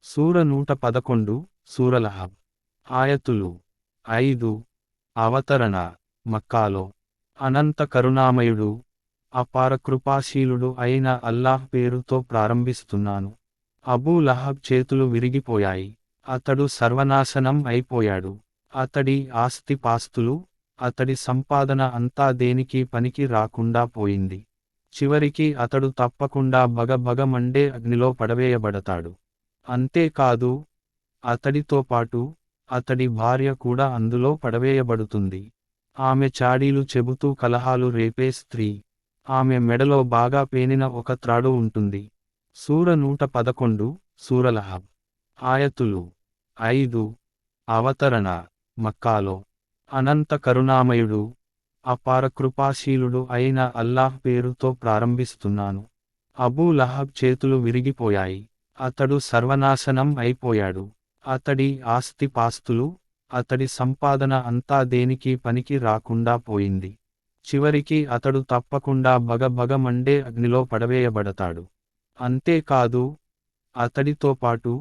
సూర 111 సూర లహబ్. ఆయతులు 5. అవతరణ మక్కాలో. అనంత కరుణామయుడు, అపార కృపాశీలుడు అయిన అల్లాహ్ పేరుతో ప్రారంభిస్తున్నాను. అబూ లహబ్ చేతులు విరిగిపోయాయి. అతడు సర్వనాశనం అయిపోయాడు. అతడి ఆస్తిపాస్తులు, అతడి సంపాదన అంతా దేనికి పనికి రాకుండా పోయింది. చివరికి అతడు తప్పకుండా భగభగమండే అగ్నిలో పడవేయబడతాడు. అంతేకాదు, అతడితో పాటు అతడి భార్య కూడా అందులో పడవేయబడుతుంది. ఆమె చాడీలు చెబుతూ కలహాలు రేపే స్త్రీ. ఆమె మెడలో బాగా పేనిన ఒక త్రాడు ఉంటుంది. సూర 111 సూర లహబ్. ఆయతులు 5. అవతరణ మక్కాలో. అనంత కరుణామయుడు, అపార కృపాశీలుడు అయిన అల్లాహ్ పేరుతో ప్రారంభిస్తున్నాను. అబూ లహబ్ చేతులు విరిగిపోయాయి. అతడు సర్వనాశనం అయిపోయాడు. అతడి ఆస్తిపాస్తులు, అతడి సంపాదన అంతా దేనికి పనికి రాకుండా పోయింది. చివరికి అతడు తప్పకుండా భగభగమండే అగ్నిలో పడవేయబడతాడు. అంతేకాదు, అతడితో పాటు